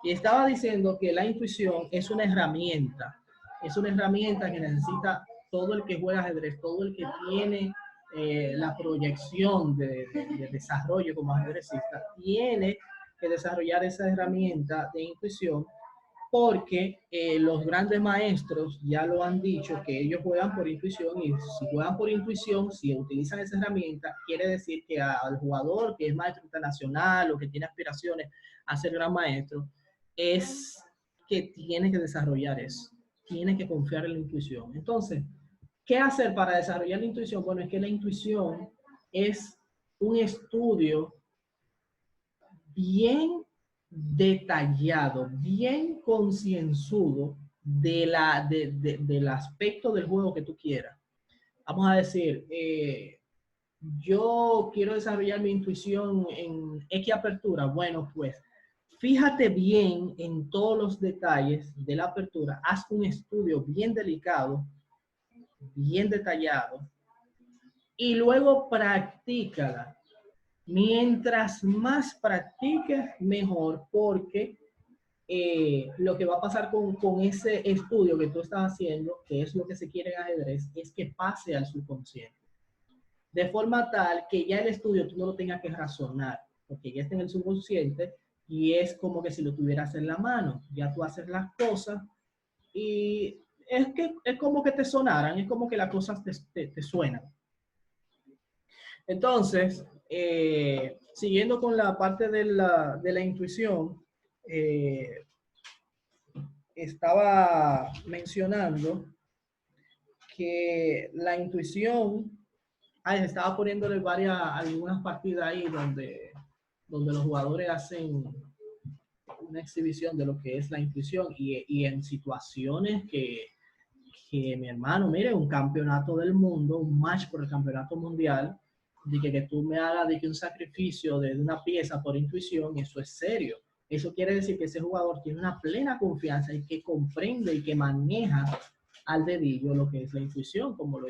Y estaba diciendo que la intuición es una herramienta que necesita todo el que juega ajedrez, todo el que tiene la proyección de desarrollo como ajedrecista, tiene que desarrollar esa herramienta de intuición porque los grandes maestros ya lo han dicho que ellos juegan por intuición y si juegan por intuición, si utilizan esa herramienta, quiere decir que al jugador que es maestro internacional o que tiene aspiraciones a ser gran maestro, es que tiene que desarrollar eso, tiene que confiar en la intuición. Entonces, ¿qué hacer para desarrollar la intuición? Bueno, es que la intuición es un estudio bien detallado, bien concienzudo del aspecto del juego que tú quieras. Vamos a decir, yo quiero desarrollar mi intuición en X apertura. Bueno, pues fíjate bien en todos los detalles de la apertura, haz un estudio bien delicado, bien detallado, y luego practícala. Mientras más practiques, mejor, porque lo que va a pasar con ese estudio que tú estás haciendo, que es lo que se quiere en ajedrez, es que pase al subconsciente. De forma tal que ya el estudio tú no lo tengas que razonar, porque ya está en el subconsciente y es como que si lo tuvieras en la mano. Ya tú haces las cosas y es como que te sonaran, es como que las cosas te suenan. Entonces, siguiendo con la parte de la intuición, estaba mencionando que la intuición, estaba poniéndole algunas partidas ahí donde los jugadores hacen una exhibición de lo que es la intuición y en situaciones que mi hermano, mire, un campeonato del mundo, un match por el campeonato mundial, de que tú me hagas de que un sacrificio de una pieza por intuición, eso es serio. Eso quiere decir que ese jugador tiene una plena confianza y que comprende y que maneja al dedillo lo que es la intuición, como lo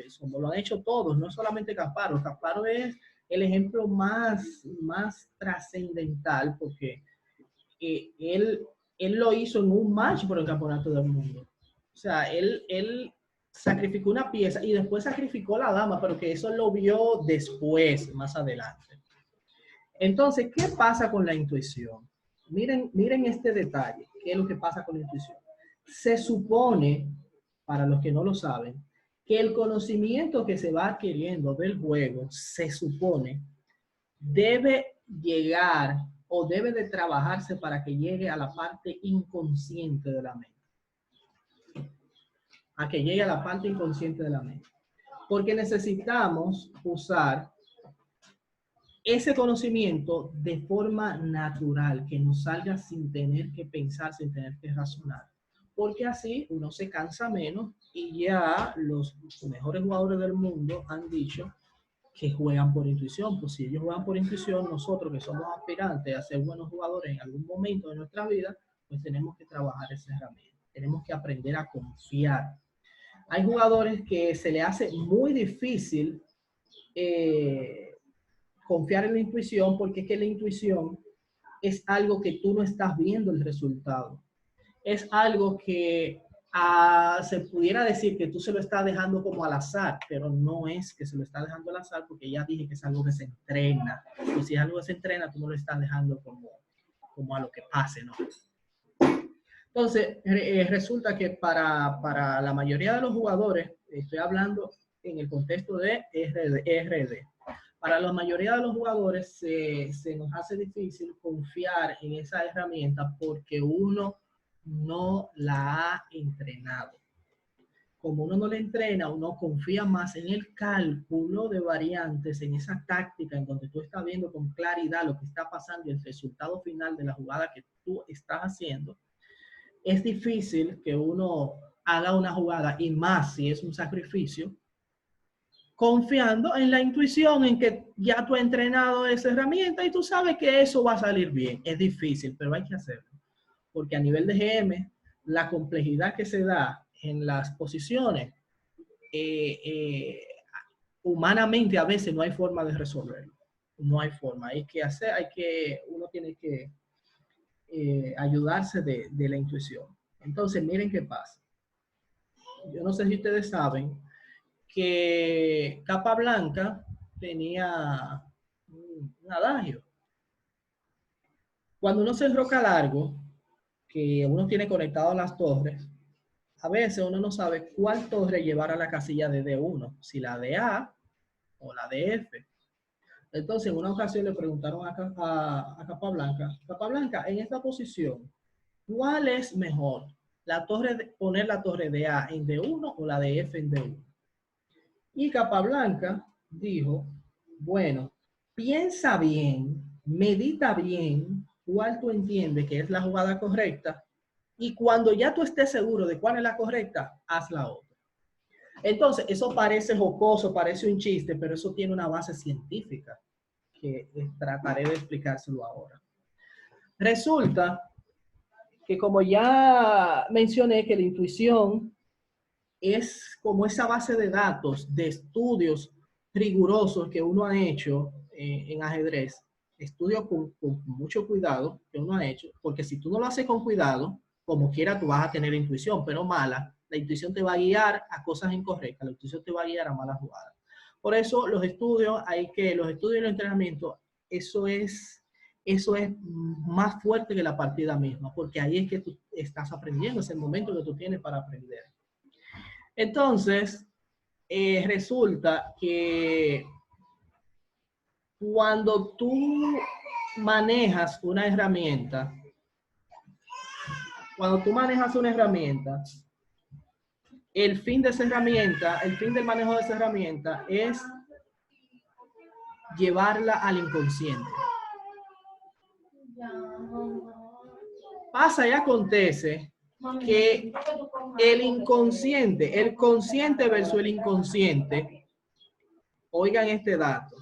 han hecho todos, no solamente Kasparov. Kasparov es el ejemplo más trascendental porque él lo hizo en un match por el campeonato del mundo. O sea, él sacrificó una pieza y después sacrificó la dama, pero que eso lo vio después, más adelante. Entonces, ¿qué pasa con la intuición? Miren este detalle. ¿Qué es lo que pasa con la intuición? Se supone, para los que no lo saben, que el conocimiento que se va adquiriendo del juego, se supone, debe llegar o debe de trabajarse para que llegue a la parte inconsciente de la mente. A que llegue a la parte inconsciente de la mente. Porque necesitamos usar ese conocimiento de forma natural, que nos salga sin tener que pensar, sin tener que razonar. Porque así uno se cansa menos y ya los mejores jugadores del mundo han dicho que juegan por intuición. Pues si ellos juegan por intuición, nosotros que somos aspirantes a ser buenos jugadores en algún momento de nuestra vida, pues tenemos que trabajar esa herramienta. Tenemos que aprender a confiar. Hay jugadores que se le hace muy difícil confiar en la intuición porque es que la intuición es algo que tú no estás viendo el resultado. Es algo que se pudiera decir que tú se lo estás dejando como al azar, pero no es que se lo estás dejando al azar porque ya dije que es algo que se entrena. Y si es algo que se entrena, tú no lo estás dejando como a lo que pase, ¿no? Entonces, resulta que para la mayoría de los jugadores, estoy hablando en el contexto de RD, para la mayoría de los jugadores se nos hace difícil confiar en esa herramienta porque uno no la ha entrenado. Como uno no la entrena, uno confía más en el cálculo de variantes, en esa táctica en donde tú estás viendo con claridad lo que está pasando y el resultado final de la jugada que tú estás haciendo. Es difícil que uno haga una jugada, y más si es un sacrificio, confiando en la intuición, en que ya tú has entrenado esa herramienta y tú sabes que eso va a salir bien. Es difícil, pero hay que hacerlo. Porque a nivel de GM, la complejidad que se da en las posiciones, humanamente a veces no hay forma de resolverlo. No hay forma. Uno tiene que ayudarse de la intuición. Entonces, miren qué pasa. Yo no sé si ustedes saben que Capablanca tenía un adagio. Cuando uno se enroca largo, que uno tiene conectado las torres, a veces uno no sabe cuál torre llevar a la casilla de D1, si la de A o la de F. Entonces, en una ocasión le preguntaron a Capablanca, Capablanca, en esta posición, ¿cuál es mejor? ¿Poner la torre de A en D1 o la de F en D1? Y Capablanca dijo, bueno, piensa bien, medita bien cuál tú entiendes que es la jugada correcta y cuando ya tú estés seguro de cuál es la correcta, haz la otra. Entonces, eso parece jocoso, parece un chiste, pero eso tiene una base científica que trataré de explicárselo ahora. Resulta que como ya mencioné que la intuición es como esa base de datos, de estudios rigurosos que uno ha hecho en ajedrez, estudios con mucho cuidado que uno ha hecho, porque si tú no lo haces con cuidado, como quiera tú vas a tener intuición, pero mala. La intuición te va a guiar a cosas incorrectas, la intuición te va a guiar a malas jugadas. Por eso los estudios y los entrenamientos, eso es más fuerte que la partida misma, porque ahí es que tú estás aprendiendo, es el momento que tú tienes para aprender. Entonces, resulta que cuando tú manejas una herramienta, el fin de esa herramienta, el fin del manejo de esa herramienta es llevarla al inconsciente. Pasa y acontece que el consciente versus el inconsciente, oigan este dato,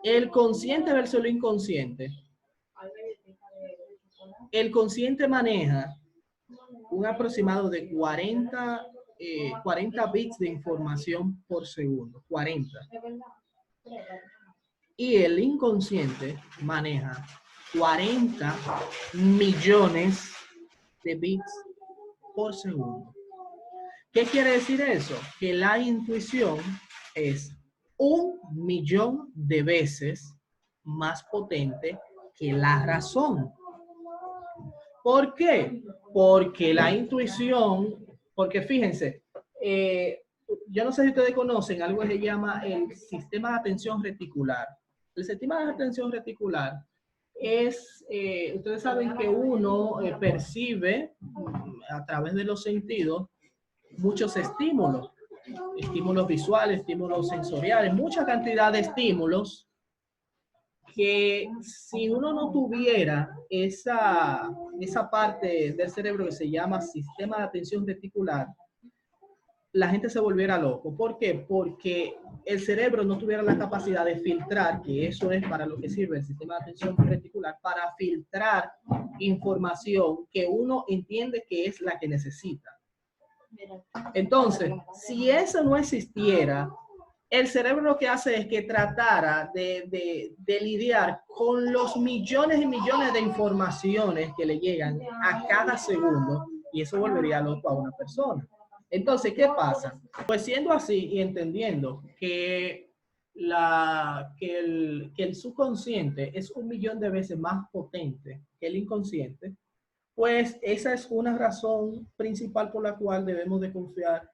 el consciente versus el inconsciente, el consciente maneja un aproximado de 40 bits de información por segundo, 40. Y el inconsciente maneja 40 millones de bits por segundo. ¿Qué quiere decir eso? Que la intuición es 1.000.000 de veces más potente que la razón. ¿Por qué? Porque la intuición, porque fíjense, yo no sé si ustedes conocen algo que se llama el sistema de atención reticular. El sistema de atención reticular es, ustedes saben que uno percibe a través de los sentidos muchos estímulos visuales, estímulos sensoriales, mucha cantidad de estímulos que si uno no tuviera esa parte del cerebro que se llama sistema de atención reticular, la gente se volviera loco. ¿Por qué? Porque el cerebro no tuviera la capacidad de filtrar, que eso es para lo que sirve el sistema de atención reticular, para filtrar información que uno entiende que es la que necesita. Entonces, si eso no existiera, el cerebro lo que hace es que tratara de lidiar con los millones y millones de informaciones que le llegan a cada segundo y eso volvería loco a una persona. Entonces, ¿qué pasa? Pues siendo así y entendiendo que el subconsciente es 1.000.000 de veces más potente que el inconsciente, pues esa es una razón principal por la cual debemos de confiar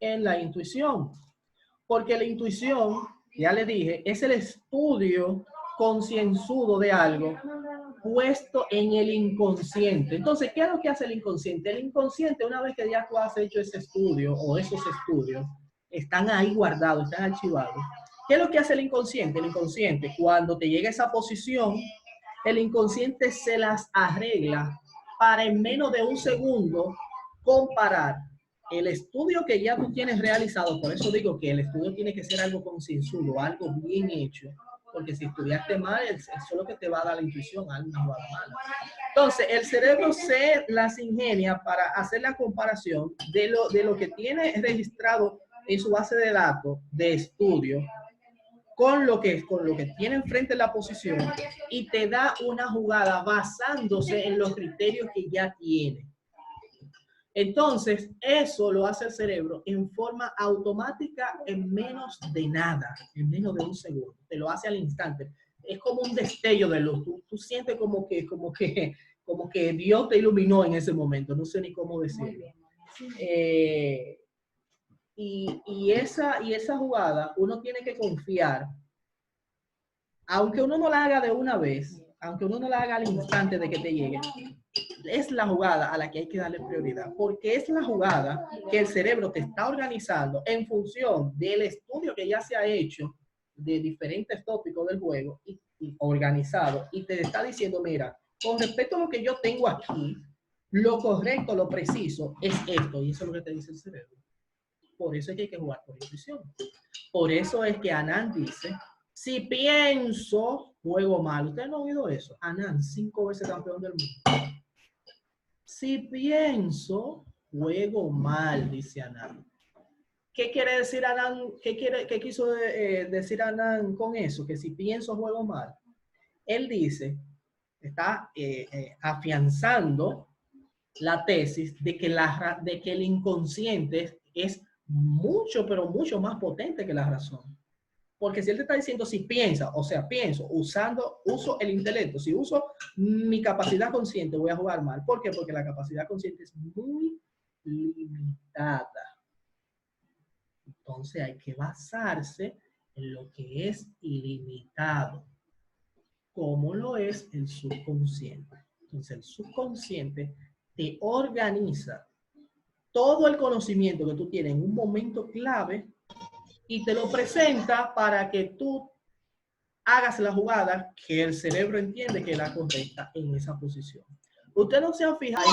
en la intuición. Porque la intuición, ya le dije, es el estudio concienzudo de algo puesto en el inconsciente. Entonces, ¿qué es lo que hace el inconsciente? El inconsciente, una vez que ya tú has hecho ese estudio o esos estudios, están ahí guardados, están archivados. ¿Qué es lo que hace el inconsciente? El inconsciente, cuando te llega a esa posición, el inconsciente se las arregla para en menos de un segundo comparar el estudio que ya tú tienes realizado. Por eso digo que el estudio tiene que ser algo concienzudo, algo bien hecho, porque si estudiaste mal, eso es lo que te va a dar la intuición, algo mala. Entonces, el cerebro se las ingenia para hacer la comparación de lo que tiene registrado en su base de datos de estudio con lo que tiene enfrente la posición y te da una jugada basándose en los criterios que ya tiene. Entonces, eso lo hace el cerebro en forma automática en menos de nada, en menos de un segundo. Te lo hace al instante. Es como un destello de luz. Tú sientes como que Dios te iluminó en ese momento. No sé ni cómo decirlo. Y esa jugada, uno tiene que confiar, aunque uno no la haga de una vez, aunque uno no la haga al instante de que te llegue, es la jugada a la que hay que darle prioridad, porque es la jugada que el cerebro te está organizando en función del estudio que ya se ha hecho de diferentes tópicos del juego y organizado, y te está diciendo, mira, con respecto a lo que yo tengo aquí, lo correcto, lo preciso es esto, y eso es lo que te dice el cerebro. Por eso es que hay que jugar por intuición. Por eso es que Anand dice, si pienso, juego mal. ¿Ustedes no han oído eso? Anand, 5 veces campeón del mundo. Si pienso, juego mal, dice Anand. ¿Qué quiere decir Anand? ¿Qué quiso decir Anand con eso? Que si pienso, juego mal. Él dice, está afianzando la tesis de que el inconsciente es mucho, pero mucho más potente que la razón. Porque si él te está diciendo si piensa, o sea, uso el intelecto, si uso mi capacidad consciente, voy a jugar mal. ¿Por qué? Porque la capacidad consciente es muy limitada. Entonces hay que basarse en lo que es ilimitado, como lo es el subconsciente. Entonces el subconsciente te organiza todo el conocimiento que tú tienes en un momento clave y te lo presenta para que tú hagas la jugada que el cerebro entiende que es la correcta en esa posición. Usted no se ha fijado,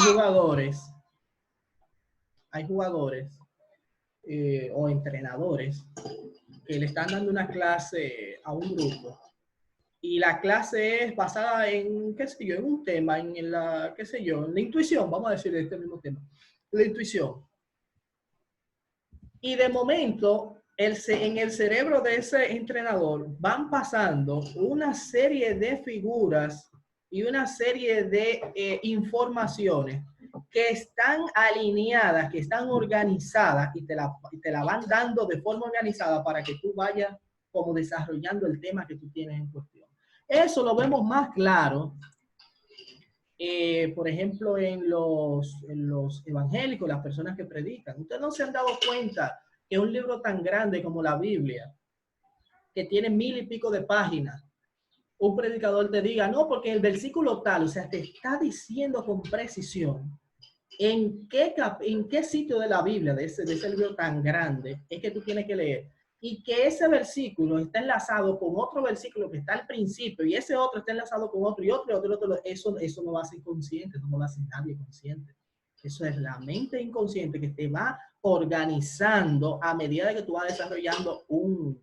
hay jugadores o entrenadores que le están dando una clase a un grupo y la clase es basada en, qué sé yo, en un tema, en la, qué sé yo, en la intuición, vamos a decir este mismo tema, la intuición. Y de momento, en el cerebro de ese entrenador van pasando una serie de figuras y una serie de informaciones que están alineadas, que están organizadas y te la van dando de forma organizada para que tú vayas como desarrollando el tema que tú tienes en cuestión. Eso lo vemos más claro, por ejemplo, en los evangélicos, las personas que predican. Ustedes no se han dado cuenta que un libro tan grande como la Biblia, que tiene 1000 y pico de páginas, un predicador te diga, no, porque el versículo tal, o sea, te está diciendo con precisión en qué sitio de la Biblia, de ese libro tan grande, es que tú tienes que leer. Y que ese versículo está enlazado con otro versículo que está al principio, y ese otro está enlazado con otro, y otro. Eso no lo hace inconsciente, no lo hace nadie consciente. Eso es la mente inconsciente que te va organizando a medida de que tú vas desarrollando un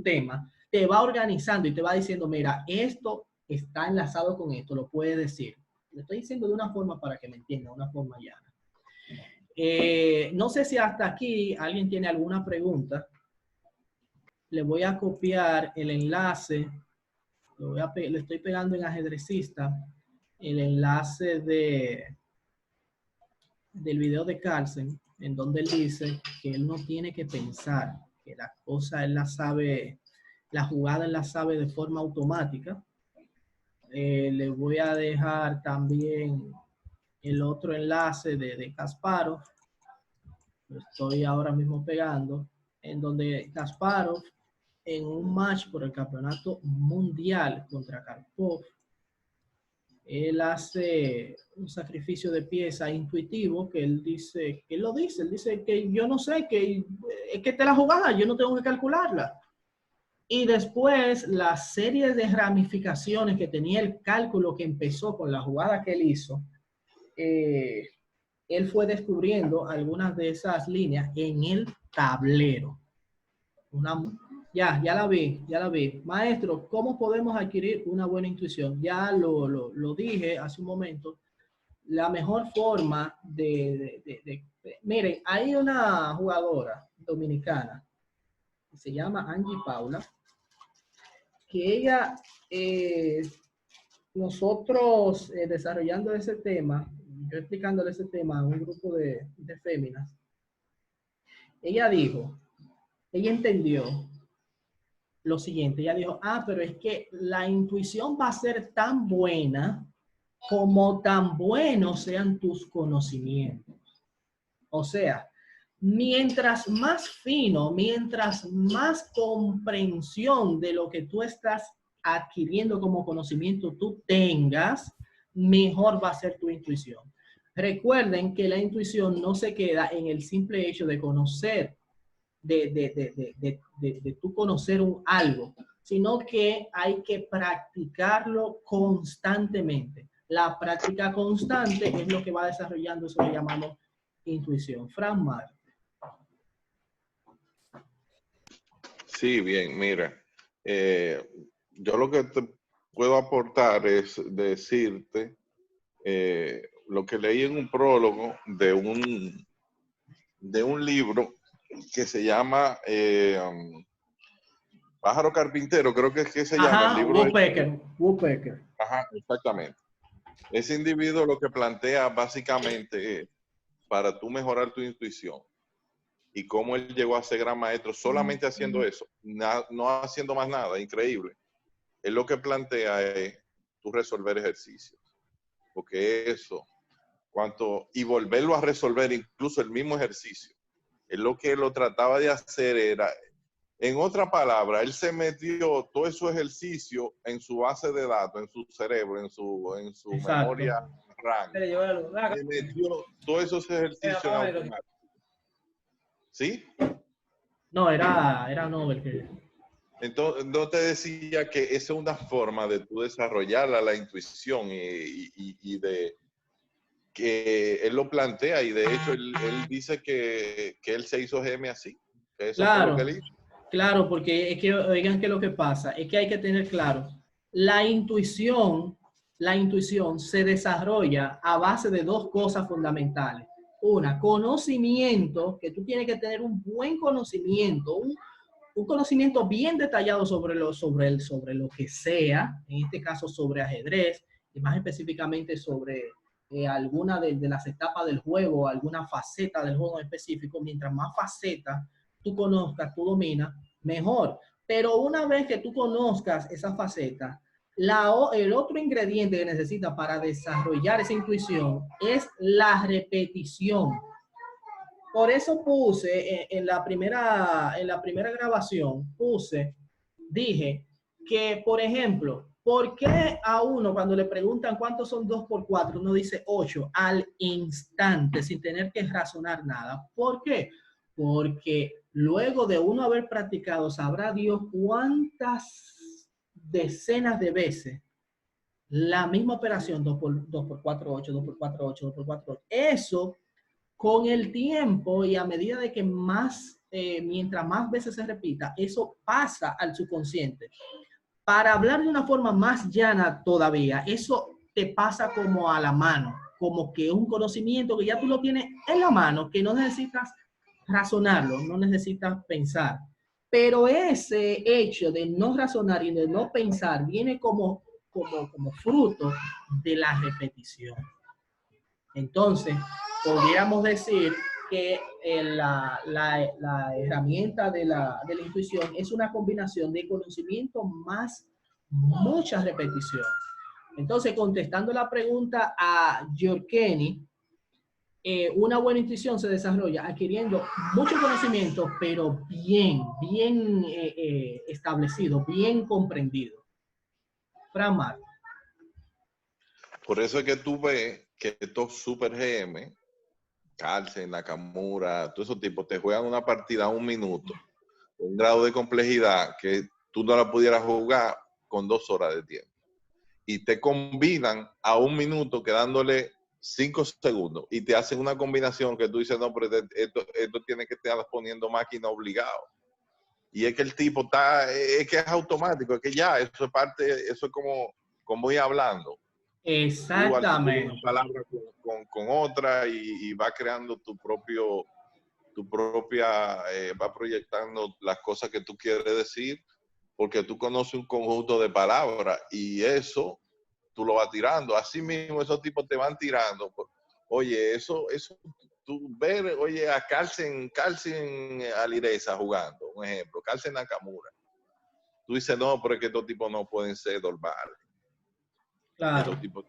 tema, te va organizando y te va diciendo, mira, esto está enlazado con esto, lo puedes decir. Lo estoy diciendo de una forma para que me entienda, una forma llana. No sé si hasta aquí alguien tiene alguna pregunta. Le voy a copiar el enlace, le estoy pegando en Ajedrecista, el enlace del video de Carlsen, en donde él dice que él no tiene que pensar, que la cosa él la sabe, la jugada él la sabe de forma automática. Le voy a dejar también el otro enlace de Kasparov, lo estoy ahora mismo pegando, en donde Kasparov en un match por el campeonato mundial contra Karpov, él hace un sacrificio de pieza intuitivo que él dice, él dice que yo no sé, que es que te la jugada, yo no tengo que calcularla. Y después la serie de ramificaciones que tenía el cálculo que empezó con la jugada que él hizo, él fue descubriendo algunas de esas líneas en el tablero. Ya la vi. Maestro, ¿cómo podemos adquirir una buena intuición? Ya lo dije hace un momento. La mejor forma miren, hay una jugadora dominicana que se llama Angie Paula. que ella, nosotros desarrollando ese tema, yo explicándole ese tema a un grupo de féminas, ella dijo, ella entendió lo siguiente, ella dijo, pero es que la intuición va a ser tan buena como tan buenos sean tus conocimientos. O sea, mientras más fino, mientras más comprensión de lo que tú estás adquiriendo como conocimiento tú tengas, mejor va a ser tu intuición. Recuerden que la intuición no se queda en el simple hecho de conocer, de tú conocer algo, sino que hay que practicarlo constantemente. La práctica constante es lo que va desarrollando eso que llamamos intuición. Fran Mar. Sí, bien, mira, yo lo que te puedo aportar es decirte lo que leí en un prólogo de un libro que se llama Pájaro Carpintero, creo que es que se llama el Ajá, libro. Woodpecker. Ajá, exactamente. Ese individuo lo que plantea básicamente es para tú mejorar tu intuición y cómo él llegó a ser gran maestro solamente haciendo eso, no haciendo más nada, increíble. Él lo que plantea es tú resolver ejercicios, porque eso, y volverlo a resolver, incluso el mismo ejercicio, es lo que lo trataba de hacer era, en otra palabra, él se metió todo esos ejercicios en su base de datos, en su cerebro, en su Exacto. memoria RAM. Le metió todos esos ejercicios en automático. ¿Sí? No, era Nobel que... Entonces, no te decía que esa es una forma de tú desarrollar la intuición y de que él lo plantea y de hecho él dice que él se hizo GM así. Que eso fue lo que Claro, él hizo. claro, porque es que, oigan, que lo que pasa es que hay que tener claro, la intuición se desarrolla a base de dos cosas fundamentales. Una, conocimiento, que tú tienes que tener un buen conocimiento, un conocimiento bien detallado sobre lo que sea, en este caso sobre ajedrez, y más específicamente sobre alguna de las etapas del juego, alguna faceta del juego en específico. Mientras más facetas tú conozcas, tú dominas, mejor. Pero una vez que tú conozcas esa faceta, el otro ingrediente que necesitas para desarrollar esa intuición es la repetición. Por eso puse en la primera grabación, dije que, por ejemplo, ¿por qué a uno cuando le preguntan cuántos son 2 por 4, uno dice 8 al instante sin tener que razonar nada? ¿Por qué? Porque luego de uno haber practicado, sabrá Dios cuántas decenas de veces la misma operación 2 por 4, 8, 2 por 4, 8, 2 por 4, 8. Eso con el tiempo y a medida de que mientras más veces se repita, eso pasa al subconsciente. Para hablar de una forma más llana todavía, eso te pasa como a la mano, como que es un conocimiento que ya tú lo tienes en la mano, que no necesitas razonarlo, no necesitas pensar. Pero ese hecho de no razonar y de no pensar viene como fruto de la repetición. Entonces, podríamos decir que la herramienta de la intuición es una combinación de conocimiento más mucha repetición. Entonces, contestando la pregunta a Yorkeni, una buena intuición se desarrolla adquiriendo mucho conocimiento, pero bien establecido, bien comprendido. Fran Mar. Por eso es que tú ves que estos Super GM, Carlsen, Nakamura, todos esos tipos te juegan una partida a un minuto, un grado de complejidad que tú no la pudieras jugar con 2 horas de tiempo. Y te combinan a un minuto quedándole 5 segundos y te hacen una combinación que tú dices, no, pero esto tiene que estar poniendo máquina obligado. Y es que el tipo es que es automático, es que ya, eso es parte, eso es como ir hablando. Tú articulas una Exactamente. palabra con otra y va creando tu propia, va proyectando las cosas que tú quieres decir porque tú conoces un conjunto de palabras y eso tú lo vas tirando. Así mismo esos tipos te van tirando. Oye, eso tú ver, oye, a Carlsen Alireza jugando, un ejemplo, Carlsen Nakamura. Tú dices, no, pero es que estos tipos no pueden ser normales. Claro. Estos tipos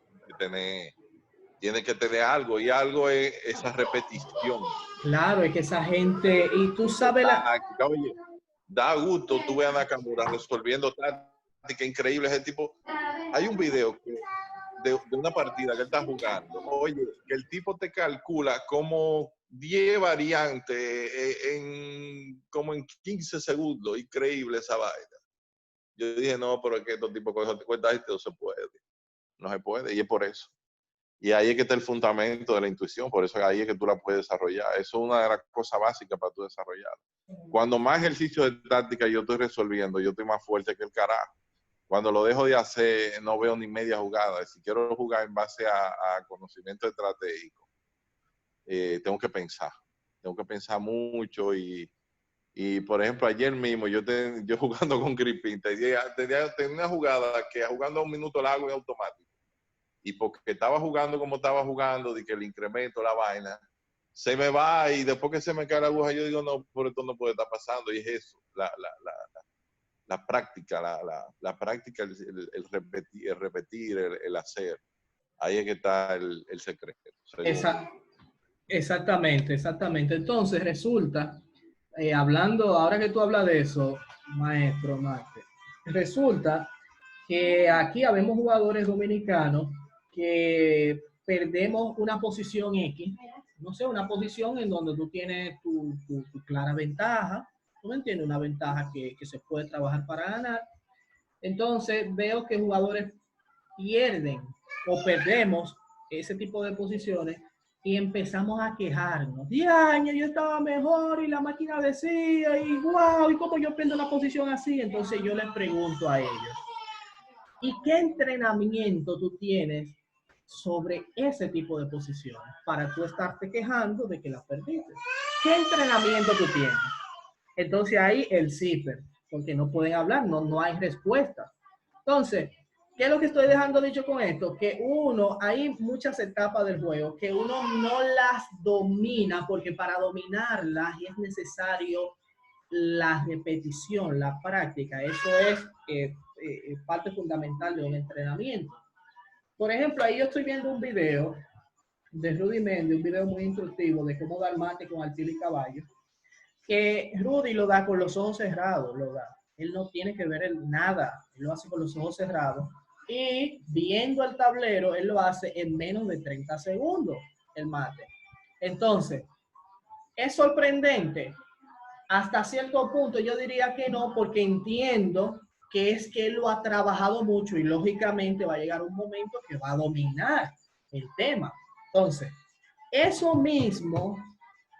tienen que tener algo, y algo es esa repetición. Claro, es que esa gente, y tú sabes Oye, da gusto tú ves a Nakamura resolviendo táctica increíble. Ese tipo, hay un video de una partida que él está jugando, oye, que el tipo te calcula como 10 variantes como en 15 segundos. Increíble esa vaina. Yo dije, no, pero es que estos tipos con eso cuenta esto no se puede. No se puede, y es por eso. Y ahí es que está el fundamento de la intuición, por eso ahí es que tú la puedes desarrollar. Eso es una de las cosas básicas para tú desarrollar. Cuando más ejercicio de táctica yo estoy resolviendo, yo estoy más fuerte que el carajo. Cuando lo dejo de hacer, no veo ni media jugada. Si quiero jugar en base a conocimiento estratégico, tengo que pensar mucho. Y por ejemplo, ayer mismo, yo jugando con Crispin, tenía una jugada que jugando a un minuto largo y automático. Y porque estaba jugando como estaba jugando, de que el incremento, la vaina, se me va, y después que se me cae la aguja, yo digo, no, por esto no puede estar pasando. Y es eso, la práctica, la práctica, el repetir, el hacer. Ahí es que está el secreto. Exactamente. Entonces resulta, hablando, ahora que tú hablas de eso, maestro Marte, resulta que aquí habemos jugadores dominicanos que perdemos una posición X, no sé, una posición en donde tú tienes tu clara ventaja, tú me entiendes, una ventaja que se puede trabajar para ganar. Entonces veo que jugadores pierden o perdemos ese tipo de posiciones y empezamos a quejarnos. ¡Diaño, yo estaba mejor y la máquina decía y wow! ¿Y cómo yo pierdo la posición así? Entonces yo les pregunto a ellos, ¿y qué entrenamiento tú tienes sobre ese tipo de posiciones para tú estarte quejando de que las perdiste? ¿Qué entrenamiento tú tienes? Entonces ahí el zipper, porque no pueden hablar, no hay respuesta. Entonces, ¿qué es lo que estoy dejando dicho con esto? Que hay muchas etapas del juego que uno no las domina, porque para dominarlas es necesario la repetición, la práctica. Eso es parte fundamental de un entrenamiento. Por ejemplo, ahí yo estoy viendo un video de Rudy Méndez, un video muy instructivo de cómo dar mate con alfil y caballo, que Rudy lo da con los ojos cerrados, lo da. Él no tiene que ver nada, él lo hace con los ojos cerrados y viendo el tablero, él lo hace en menos de 30 segundos, el mate. Entonces, es sorprendente. Hasta cierto punto yo diría que no, porque entiendo que es que él lo ha trabajado mucho y lógicamente va a llegar un momento que va a dominar el tema. Entonces, eso mismo,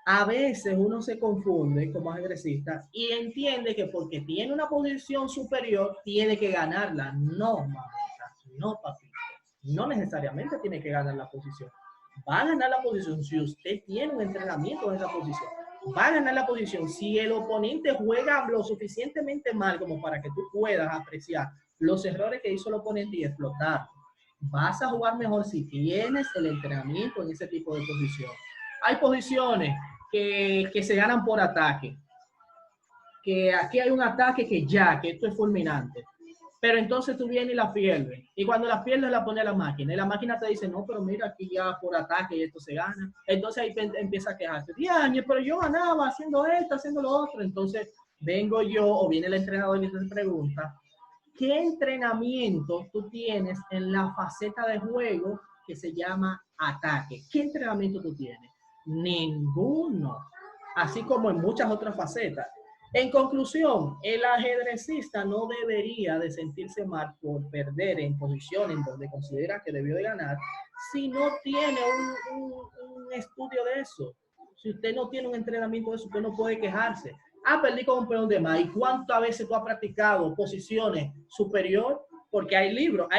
a veces uno se confunde como agresista y entiende que porque tiene una posición superior, tiene que ganarla. No, mamita, no, papito. No necesariamente tiene que ganar la posición. Va a ganar la posición si usted tiene un entrenamiento en esa posición. Va a ganar la posición si el oponente juega lo suficientemente mal como para que tú puedas apreciar los errores que hizo el oponente y explotar. Vas a jugar mejor si tienes el entrenamiento en ese tipo de posición. Hay posiciones que se ganan por ataque, que aquí hay un ataque que esto es fulminante. Pero entonces tú vienes y la pierdes. Y cuando la pierdes la pone a la máquina. Y la máquina te dice, no, pero mira, aquí ya por ataque y esto se gana. Entonces ahí empieza a quejarse. Diañe, pero yo ganaba haciendo esto, haciendo lo otro. Entonces vengo yo o viene el entrenador y te pregunta, ¿qué entrenamiento tú tienes en la faceta de juego que se llama ataque? ¿Qué entrenamiento tú tienes? Ninguno. Así como en muchas otras facetas. En conclusión, el ajedrecista no debería de sentirse mal por perder en posiciones en donde considera que debió de ganar si no tiene un estudio de eso. Si usted no tiene un entrenamiento de eso, usted no puede quejarse. Perdí con un peón de más. ¿Y cuántas veces tú has practicado posiciones superior? Porque hay libros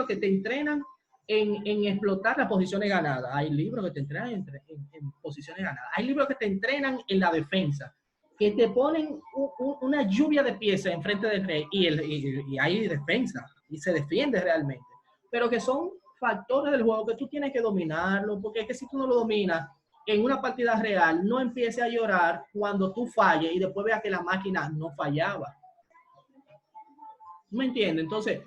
que te entrenan en explotar las posiciones ganadas. Hay libros que te entrenan en posiciones ganadas. Hay libros que te entrenan en la defensa. que te ponen una lluvia de piezas enfrente del rey y hay defensa y se defiende realmente, pero que son factores del juego que tú tienes que dominarlo, porque es que si tú no lo dominas en una partida real, no empieces a llorar cuando tú falles y después veas que la máquina no fallaba. ¿Me entiendes? Entonces,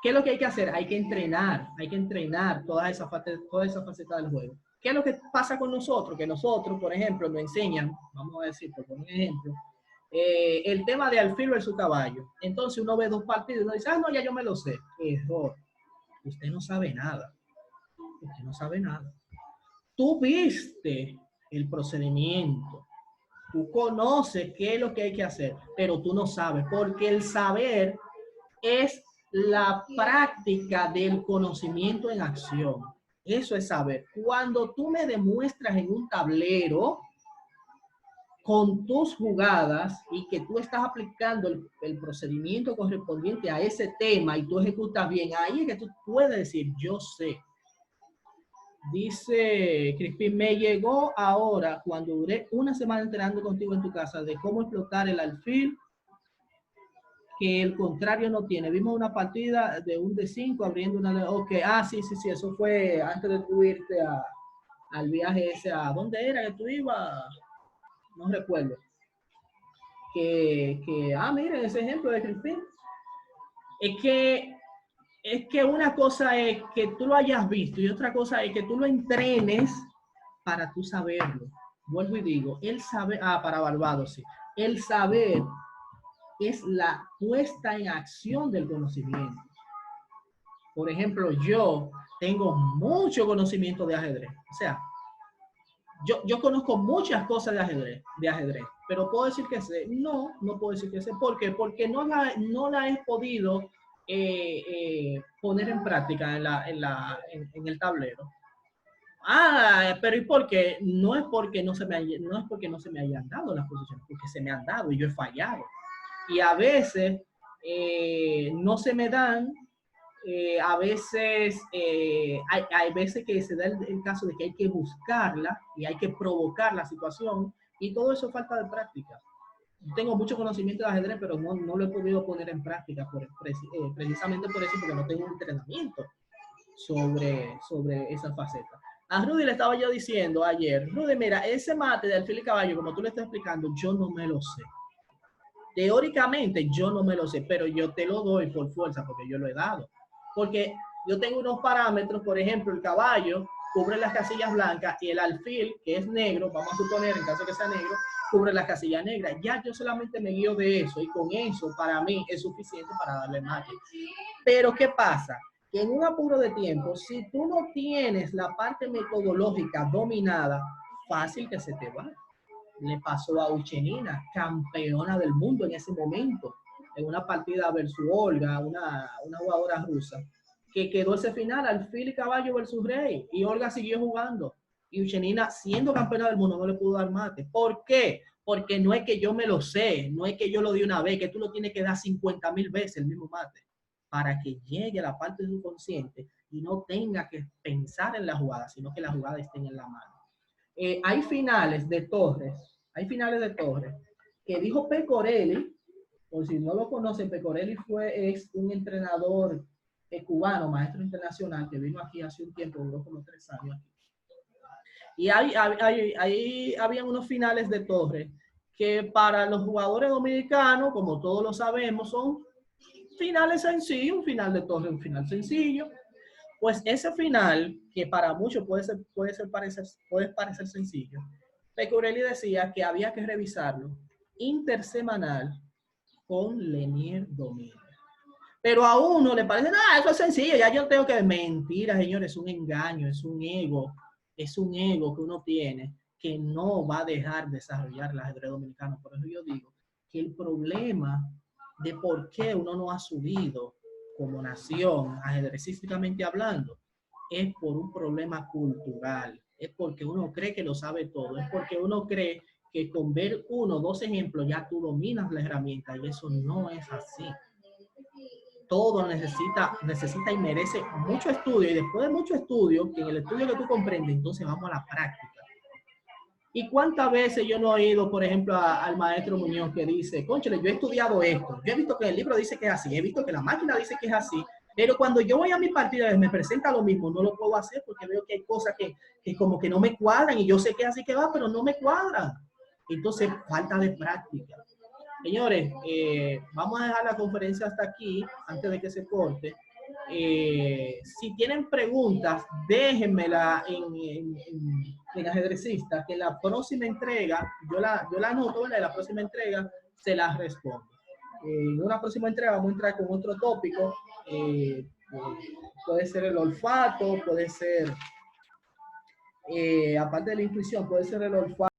¿qué es lo que hay que hacer? Hay que entrenar todas esas facetas del juego. ¿Qué es lo que pasa con nosotros? Que nosotros, por ejemplo, nos enseñan, vamos a decir, por un ejemplo, el tema de alfil versus caballo. Entonces uno ve 2 partidos y uno dice, ah, no, ya yo me lo sé. Error. Usted no sabe nada. Usted no sabe nada. Tú viste el procedimiento. Tú conoces qué es lo que hay que hacer, pero tú no sabes, porque el saber es la práctica del conocimiento en acción. Eso es saber. Cuando tú me demuestras en un tablero con tus jugadas y que tú estás aplicando el procedimiento correspondiente a ese tema y tú ejecutas bien, ahí es que tú puedes decir, yo sé. Dice Crispin, me llegó ahora cuando duré una semana entrenando contigo en tu casa de cómo explotar el alfil que el contrario no tiene. Vimos una partida de un D5 abriendo una... Ok, sí, eso fue antes de tú irte al viaje ese. ¿A dónde era que tú ibas? No recuerdo. Miren ese ejemplo de Crispin. Es que una cosa es que tú lo hayas visto y otra cosa es que tú lo entrenes para tú saberlo. Vuelvo y digo, el saber, para Barbados, sí. El saber es la puesta en acción del conocimiento. Por ejemplo, yo tengo mucho conocimiento de ajedrez. O sea, yo conozco muchas cosas de ajedrez, pero ¿puedo decir que sé? No puedo decir que sé. ¿Por qué? Porque no la he podido poner en práctica en el tablero. Pero ¿y por qué? No es porque no se me hayan dado las posiciones, porque se me han dado y yo he fallado. Y a veces no se me dan, a veces hay veces que se da el caso de que hay que buscarla y hay que provocar la situación y todo eso es falta de práctica. Tengo mucho conocimiento de ajedrez, pero no lo he podido poner en práctica precisamente por eso, porque no tengo un entrenamiento sobre esa faceta. A Rudy le estaba yo diciendo ayer, Rudy, mira, ese mate de alfil y caballo, como tú le estás explicando, yo no me lo sé. Teóricamente yo no me lo sé, pero yo te lo doy por fuerza porque yo lo he dado. Porque yo tengo unos parámetros, por ejemplo, el caballo cubre las casillas blancas y el alfil, que es negro, vamos a suponer en caso de que sea negro, cubre las casillas negras. Ya yo solamente me guío de eso y con eso para mí es suficiente para darle mate. Pero ¿qué pasa? Que en un apuro de tiempo, si tú no tienes la parte metodológica dominada, fácil que se te va. Le pasó a Uchenina, campeona del mundo en ese momento, en una partida versus Olga, una jugadora rusa, que quedó ese final, alfil y caballo versus rey, y Olga siguió jugando. Y Uchenina, siendo campeona del mundo, no le pudo dar mate. ¿Por qué? Porque no es que yo me lo sé, no es que yo lo di una vez, que tú lo tienes que dar 50,000 veces el mismo mate, para que llegue a la parte de su consciente y no tenga que pensar en la jugada, sino que la jugada esté en la mano. Hay finales de torres, que dijo Pecorelli, por si no lo conocen, Pecorelli es un entrenador cubano, maestro internacional, que vino aquí hace un tiempo, duró como 3 años aquí. Y ahí habían unos finales de torres que para los jugadores dominicanos, como todos lo sabemos, son finales sencillos, un final de torre, un final sencillo. Pues ese final, que para muchos puede parecer sencillo, Pecorelli decía que había que revisarlo intersemanal con Lenier Domínguez. Pero a uno le parece, eso es sencillo, ya yo tengo que... Mentira, señores, es un engaño, es un ego que uno tiene que no va a dejar desarrollar el ajedrez dominicano. Por eso yo digo que el problema de por qué uno no ha subido como nación, ajedrecísticamente hablando, es por un problema cultural. Es porque uno cree que lo sabe todo. Es porque uno cree que con ver 1 o 2 ejemplos ya tú dominas la herramienta y eso no es así. Todo necesita y merece mucho estudio y después de mucho estudio, que en el estudio que tú comprendes, entonces vamos a la práctica. ¿Y cuántas veces yo no he ido, por ejemplo, al maestro Muñoz que dice, cónchale, yo he estudiado esto, yo he visto que el libro dice que es así, he visto que la máquina dice que es así, pero cuando yo voy a mi partida y me presenta lo mismo, no lo puedo hacer porque veo que hay cosas que como que no me cuadran y yo sé que es así que va, pero no me cuadran. Entonces, falta de práctica. Señores, vamos a dejar la conferencia hasta aquí, antes de que se corte. Si tienen preguntas, déjenmela en Ajedrecista, que en la próxima entrega, yo la anoto, ¿verdad? En la próxima entrega se las respondo. En una próxima entrega vamos a entrar con otro tópico. Puede ser el olfato, puede ser, aparte de la intuición, puede ser el olfato.